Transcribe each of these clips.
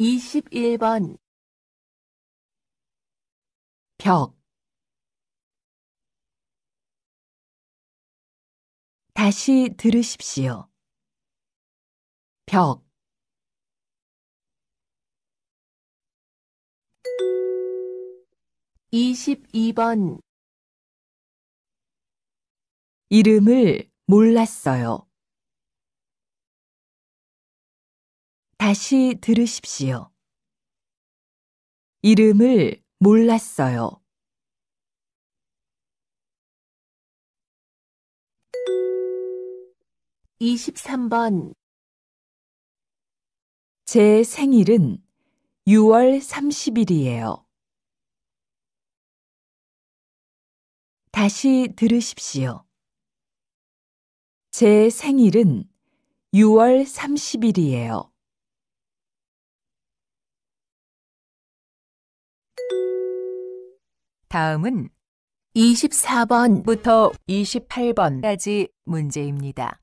21번 벽. 다시 들으십시오. 벽. 22번 이름을 몰랐어요. 다시 들으십시오. 이름을 몰랐어요. 23번 제 생일은 6월 30일이에요. 다시 들으십시오. 제 생일은 6월 30일이에요. 다음은 24번부터 28번까지 문제입니다.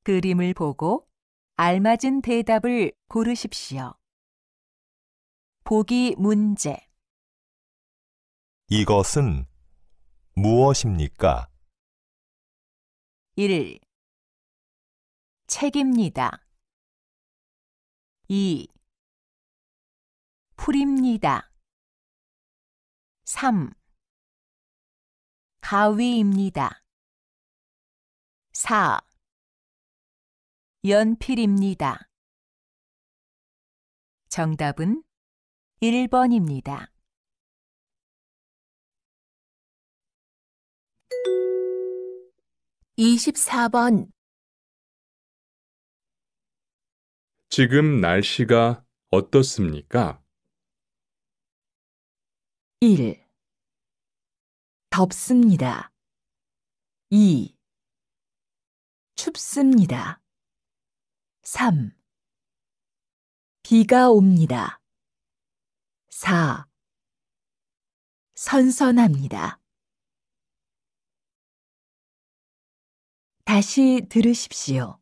그림을 보고 알맞은 대답을 고르십시오. 보기 문제. 이것은 무엇입니까? 1. 책입니다. 2. 풀입니다. 3. 가위입니다. 4. 연필입니다. 정답은 1번입니다. 24번 지금 날씨가 어떻습니까? 1. 덥습니다. 2. 춥습니다. 3. 비가 옵니다. 4. 선선합니다. 다시 들으십시오.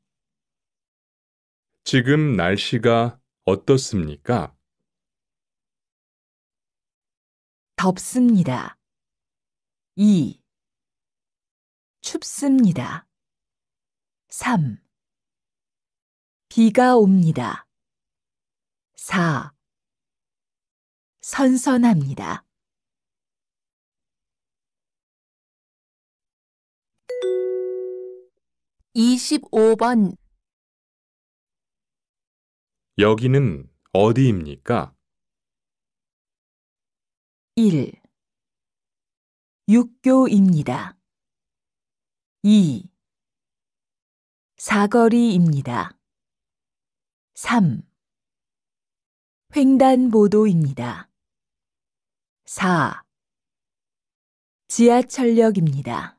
지금 날씨가 어떻습니까? 덥습니다. 2. 춥습니다. 3. 비가 옵니다. 4. 선선합니다. 25번 여기는 어디입니까? 1. 육교입니다. 2. 사거리입니다. 3. 횡단보도입니다. 4. 지하철역입니다.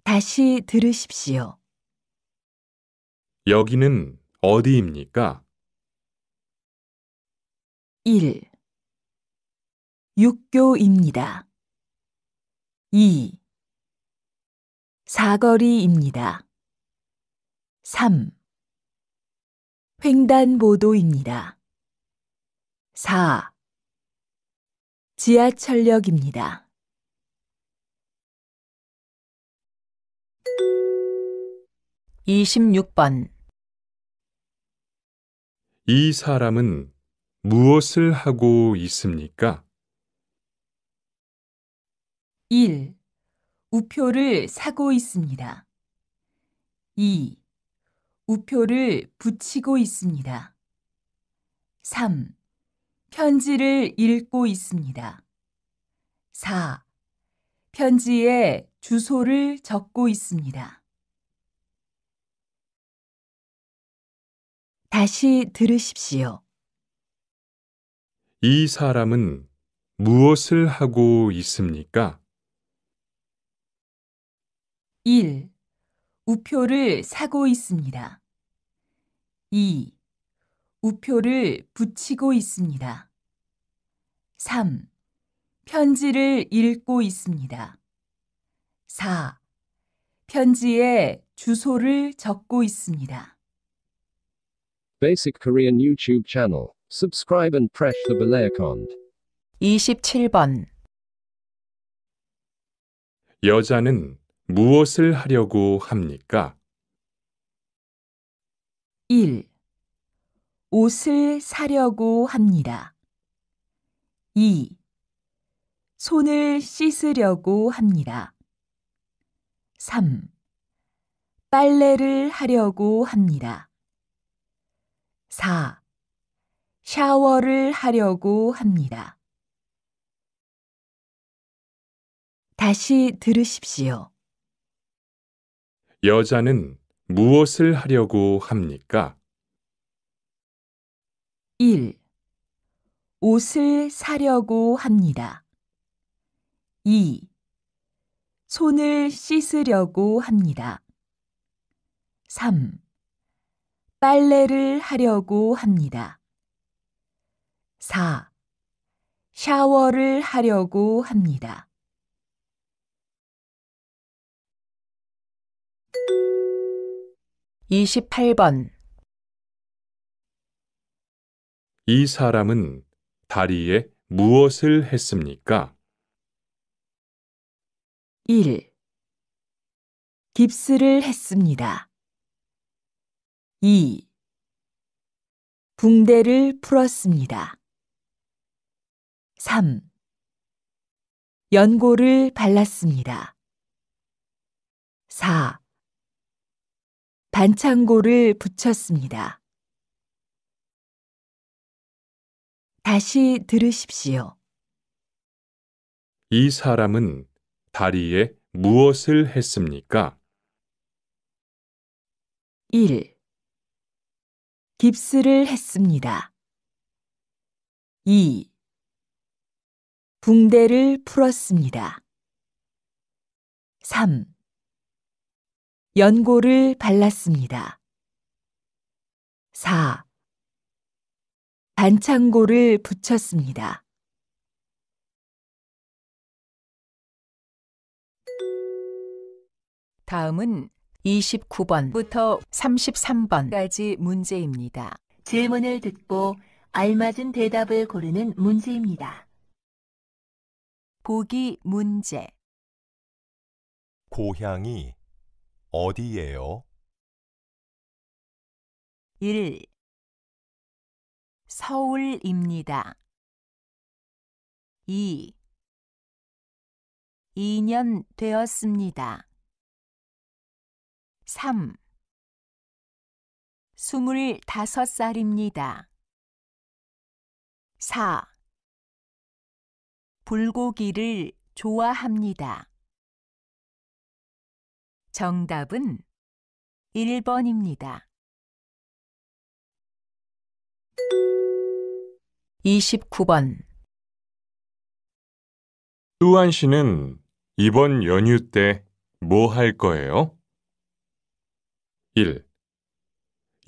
다시 들으십시오. 여기는 어디입니까? 1. 육교입니다. 2. 사거리입니다. 3. 횡단보도입니다. 4. 지하철역입니다. 26번 이 사람은 무엇을 하고 있습니까? 1. 우표를 사고 있습니다. 2. 우표를 붙이고 있습니다. 3. 편지를 읽고 있습니다. 4. 편지에 주소를 적고 있습니다. 다시 들으십시오. 이 사람은 무엇을 하고 있습니까? 1. 우표를 사고 있습니다. 2. 우표를 붙이고 있습니다. 3. 편지를 읽고 있습니다. 4. 편지에 주소를 적고 있습니다. Basic Korean YouTube channel. Subscribe and press the bell icon. 27번. 여자는 무엇을 하려고 합니까? 1. 옷을 사려고 합니다. 2. 손을 씻으려고 합니다. 3. 빨래를 하려고 합니다. 4. 샤워를 하려고 합니다. 다시 들으십시오. 여자는 무엇을 하려고 합니까? 1. 옷을 사려고 합니다. 2. 손을 씻으려고 합니다. 3. 빨래를 하려고 합니다. 4. 샤워를 하려고 합니다. (28번) 이 사람은 다리에 무엇을 했습니까? 1. 깁스를 했습니다. 2. 붕대를 풀었습니다. 3. 연고를 발랐습니다. 4. 반창고를 붙였습니다. 다시 들으십시오. 이 사람은 다리에 무엇을 했습니까? 1. 깁스를 했습니다. 2. 붕대를 풀었습니다. 3. 연고를 발랐습니다. 4. 반창고를 붙였습니다. 다음은 29번부터 33번까지 문제입니다. 질문을 듣고 알맞은 대답을 고르는 문제입니다. 보기 문제. 고향이 어디예요? 1. 서울입니다. 2. 2년 되었습니다. 3. 25살입니다. 4. 불고기를 좋아합니다. 정답은 1번입니다. 29번. 뚜안 씨는 이번 연휴 때 뭐 할 거예요? 1.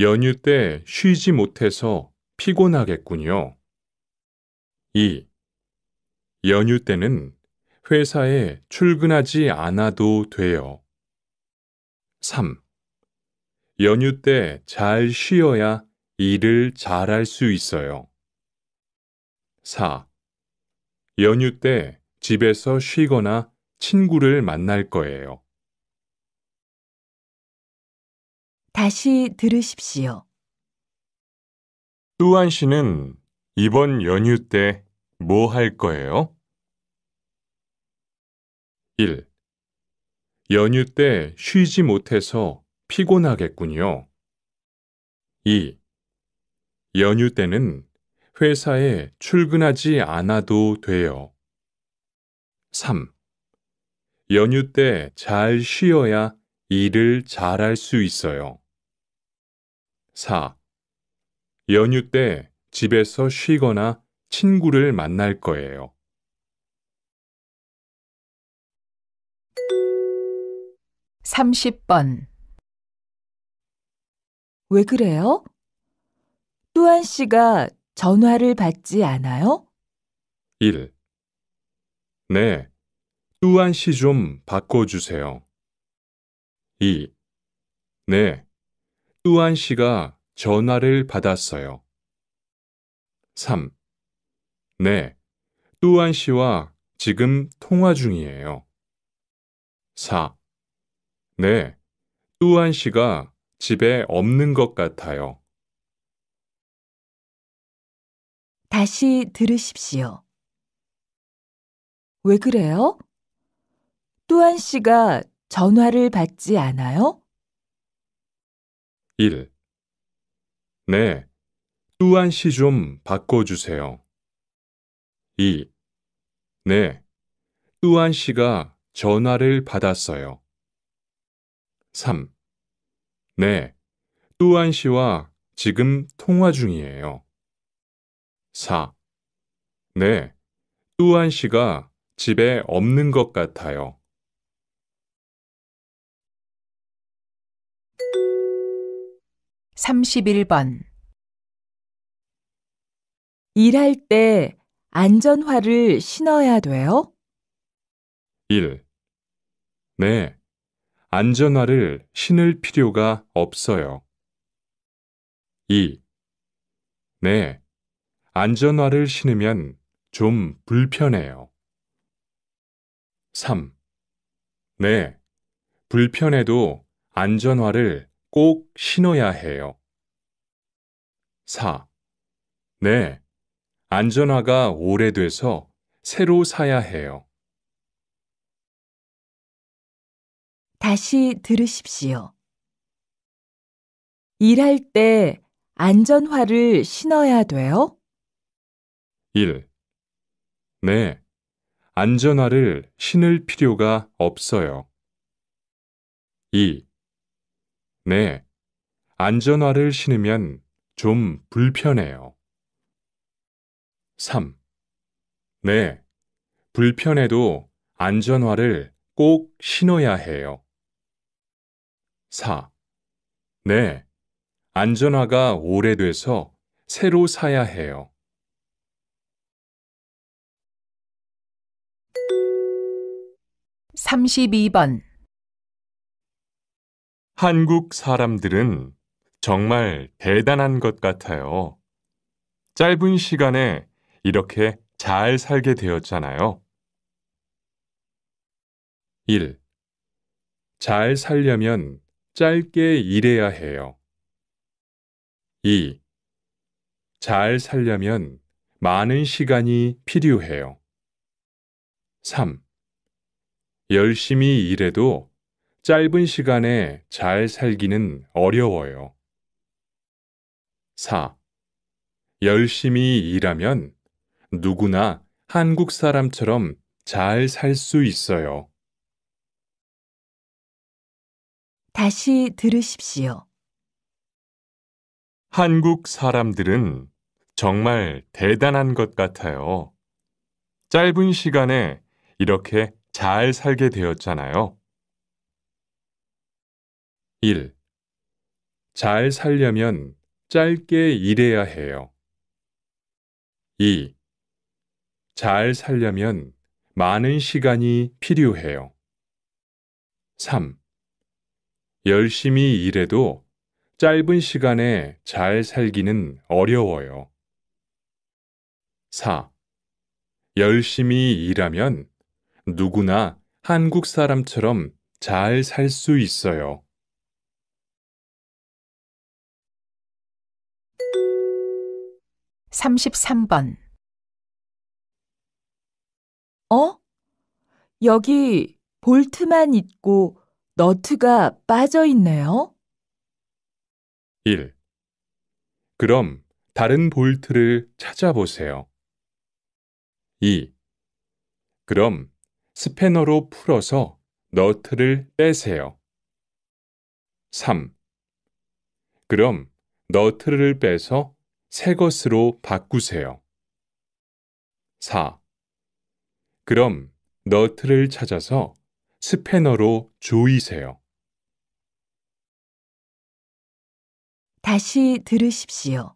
연휴 때 쉬지 못해서 피곤하겠군요. 2. 연휴 때는 회사에 출근하지 않아도 돼요. 3. 연휴 때 잘 쉬어야 일을 잘할 수 있어요. 4. 연휴 때 집에서 쉬거나 친구를 만날 거예요. 다시 들으십시오. 뚜안 씨는 이번 연휴 때 뭐 할 거예요? 1. 연휴 때 쉬지 못해서 피곤하겠군요. 2. 연휴 때는 회사에 출근하지 않아도 돼요. 3. 연휴 때 잘 쉬어야 일을 잘할 수 있어요. 4. 연휴 때 집에서 쉬거나 친구를 만날 거예요. 30번. 왜 그래요? 뚜안 씨가 전화를 받지 않아요? 1. 네, 뚜안 씨 좀 바꿔주세요. 2. 네, 뚜안 씨가 전화를 받았어요. 3. 네, 또한 씨와 지금 통화 중이에요. 4. 네, 또한 씨가 집에 없는 것 같아요. 다시 들으십시오. 왜 그래요? 또한 씨가 전화를 받지 않아요? 1. 네, 또한 씨 좀 바꿔주세요. 2. 네, 또한 씨가 전화를 받았어요. 3. 네, 또한 씨와 지금 통화 중이에요. 4. 네, 또한 씨가 집에 없는 것 같아요. 31번. 일할 때 안전화를 신어야 돼요? 1. 네, 안전화를 신을 필요가 없어요. 2. 네, 안전화를 신으면 좀 불편해요. 3. 네, 불편해도 안전화를 꼭 신어야 해요. 4. 네, 안전화가 오래돼서 새로 사야 해요. 다시 들으십시오. 일할 때 안전화를 신어야 돼요? 1. 네, 안전화를 신을 필요가 없어요. 2. 네, 안전화를 신으면 좀 불편해요. 3. 네, 불편해도 안전화를 꼭 신어야 해요. 4. 네, 안전화가 오래돼서 새로 사야 해요. 32번. 한국 사람들은 정말 대단한 것 같아요. 짧은 시간에 이렇게 잘 살게 되었잖아요. 1. 잘 살려면 짧게 일해야 해요. 2. 잘 살려면 많은 시간이 필요해요. 3. 열심히 일해도 짧은 시간에 잘 살기는 어려워요. 4. 열심히 일하면 누구나 한국 사람처럼 잘 살 수 있어요. 다시 들으십시오. 한국 사람들은 정말 대단한 것 같아요. 짧은 시간에 이렇게 잘 살게 되었잖아요. 1. 잘 살려면 짧게 일해야 해요. 2. 잘 살려면 많은 시간이 필요해요. 3. 열심히 일해도 짧은 시간에 잘 살기는 어려워요. 4. 열심히 일하면 누구나 한국 사람처럼 잘 살 수 있어요. 33번. 어? 여기 볼트만 있고 너트가 빠져 있네요. 1. 그럼 다른 볼트를 찾아보세요. 2. 그럼 스패너로 풀어서 너트를 빼세요. 3. 그럼 너트를 빼서 새 것으로 바꾸세요. 4. 그럼 너트를 찾아서 스패너로 조이세요. 다시 들으십시오.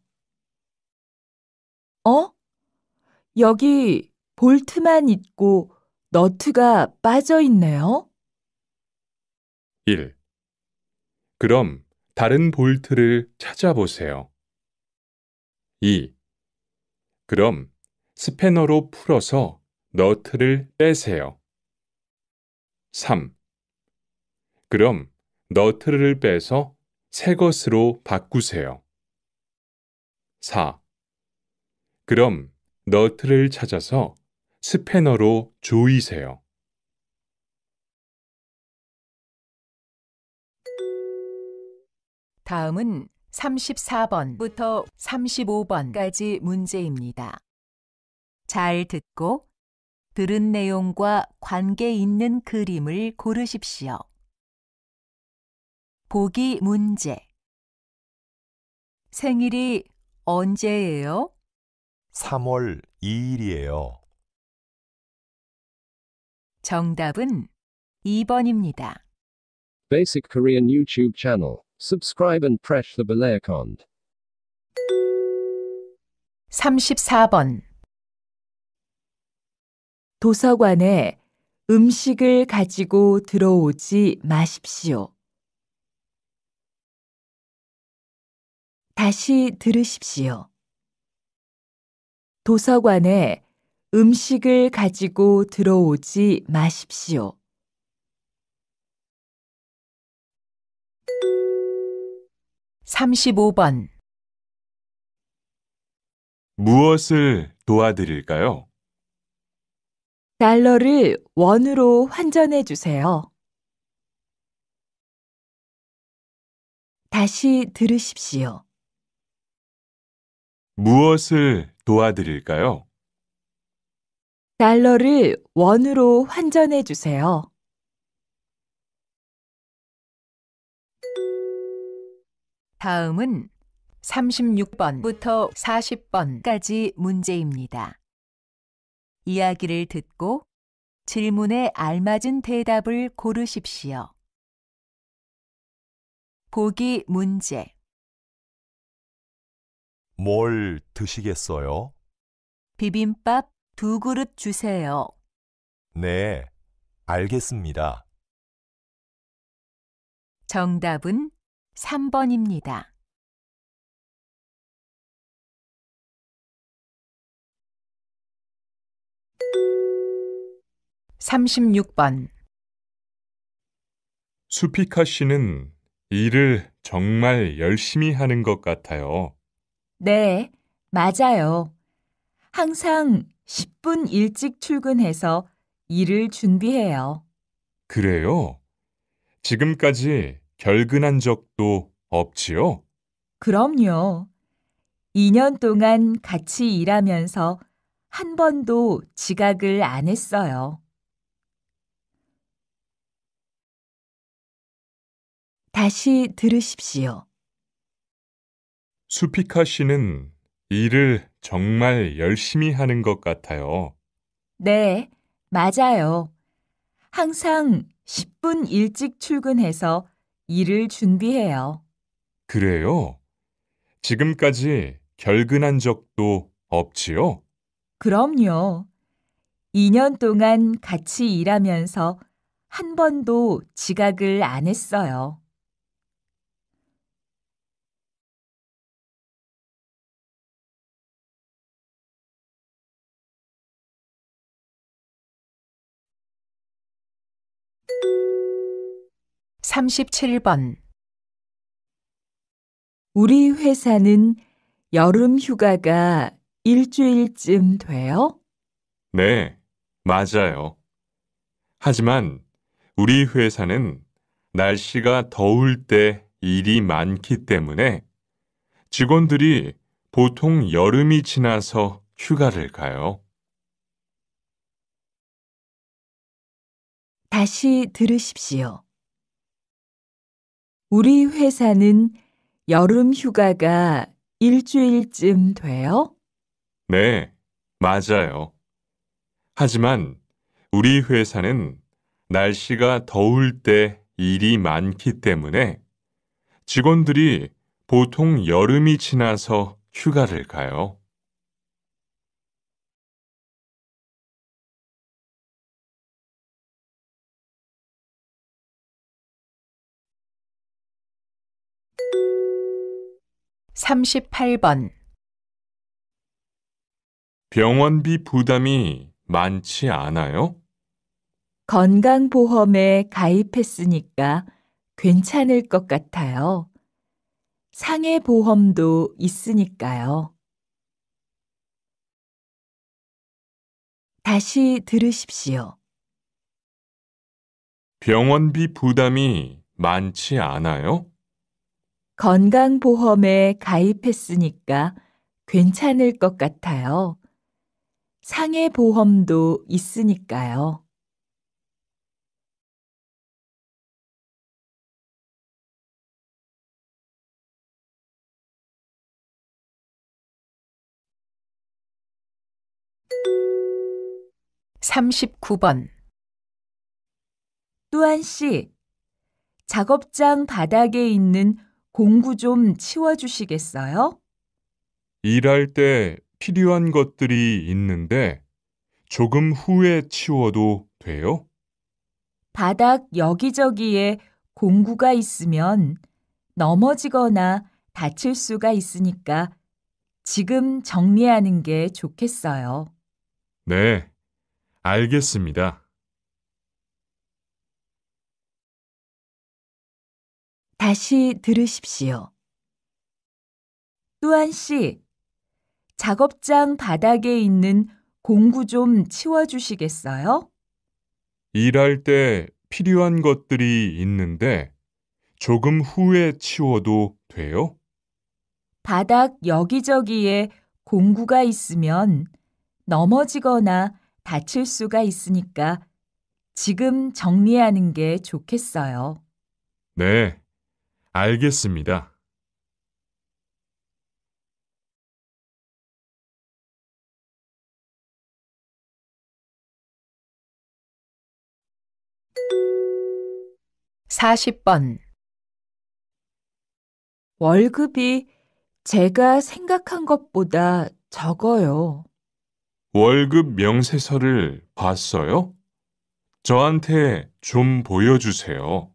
어? 여기 볼트만 있고 너트가 빠져 있네요. 1. 그럼 다른 볼트를 찾아보세요. 2. 그럼 스패너로 풀어서 너트를 빼세요. 3. 그럼 너트를 빼서 새 것으로 바꾸세요. 4. 그럼 너트를 찾아서 스패너로 조이세요. 다음은 34번부터 35번까지 문제입니다. 잘 듣고 들은 내용과 관계 있는 그림을 고르십시오. 보기 문제. 생일이 언제예요? 3월 2일이에요. 정답은 2번입니다. Basic Korean YouTube channel. Subscribe and press the bell icon. 34번. 도서관에 음식을 가지고 들어오지 마십시오. 다시 들으십시오. 도서관에 음식을 가지고 들어오지 마십시오. 35번. 무엇을 도와드릴까요? 달러를 원으로 환전해 주세요. 다시 들으십시오. 무엇을 도와드릴까요? 달러를 원으로 환전해 주세요. 다음은 36번부터 40번까지 문제입니다. 이야기를 듣고 질문에 알맞은 대답을 고르십시오. 보기 문제. 뭘 드시겠어요? 비빔밥 2그릇 주세요. 네, 알겠습니다. 정답은 3번입니다. 36번. 수피카 씨는 일을 정말 열심히 하는 것 같아요. 네, 맞아요. 항상 10분 일찍 출근해서 일을 준비해요. 그래요? 지금까지 결근한 적도 없지요? 그럼요. 2년 동안 같이 일하면서 한 번도 지각을 안 했어요. 다시 들으십시오. 수피카 씨는 일을 정말 열심히 하는 것 같아요. 네, 맞아요. 항상 10분 일찍 출근해서 일을 준비해요. 그래요? 지금까지 결근한 적도 없지요? 그럼요. 2년 동안 같이 일하면서 한 번도 지각을 안 했어요. (37번) 우리 회사는 여름 휴가가 일주일쯤 돼요? 네, 맞아요. 하지만 우리 회사는 날씨가 더울 때 일이 많기 때문에 직원들이 보통 여름이 지나서 휴가를 가요. 다시 들으십시오. 우리 회사는 여름 휴가가 일주일쯤 돼요? 네, 맞아요. 하지만 우리 회사는 날씨가 더울 때 일이 많기 때문에 직원들이 보통 여름이 지나서 휴가를 가요. 38번. 병원비 부담이 많지 않아요? 건강보험에 가입했으니까 괜찮을 것 같아요. 상해보험도 있으니까요. 다시 들으십시오. 병원비 부담이 많지 않아요? 건강보험에 가입했으니까 괜찮을 것 같아요. 상해보험도 있으니까요. (39번) 뚜안 씨, 작업장 바닥에 있는 공구 좀 치워주시겠어요? 일할 때 필요한 것들이 있는데 조금 후에 치워도 돼요? 바닥 여기저기에 공구가 있으면 넘어지거나 다칠 수가 있으니까 지금 정리하는 게 좋겠어요. 네, 알겠습니다. 다시 들으십시오. 뚜안 씨, 작업장 바닥에 있는 공구 좀 치워주시겠어요? 일할 때 필요한 것들이 있는데 조금 후에 치워도 돼요? 바닥 여기저기에 공구가 있으면 넘어지거나 다칠 수가 있으니까 지금 정리하는 게 좋겠어요. 네, 알겠습니다. (40번) 월급이 제가 생각한 것보다 적어요. 월급 명세서를 봤어요? 저한테 좀 보여주세요.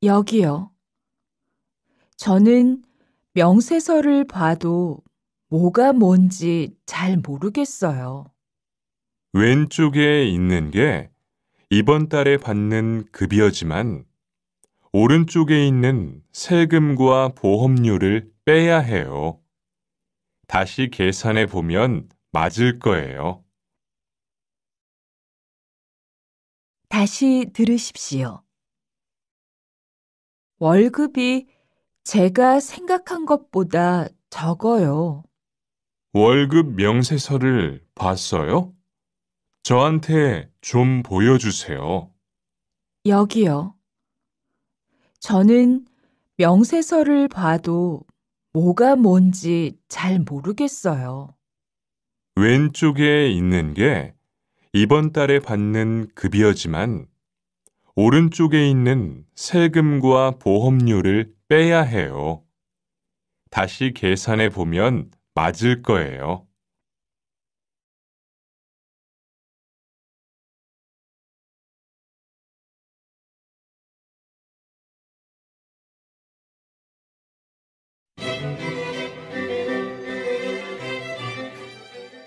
여기요. 저는 명세서를 봐도 뭐가 뭔지 잘 모르겠어요. 왼쪽에 있는 게 이번 달에 받는 급여지만 오른쪽에 있는 세금과 보험료를 빼야 해요. 다시 계산해 보면 맞을 거예요. 다시 들으십시오. 월급이 제가 생각한 것보다 적어요. 월급 명세서를 봤어요? 저한테 좀 보여주세요. 여기요. 저는 명세서를 봐도 뭐가 뭔지 잘 모르겠어요. 왼쪽에 있는 게 이번 달에 받는 급여지만 오른쪽에 있는 세금과 보험료를 빼야 해요. 다시 계산해 보면 맞을 거예요.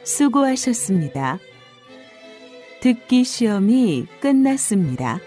수고하셨습니다. 듣기 시험이 끝났습니다.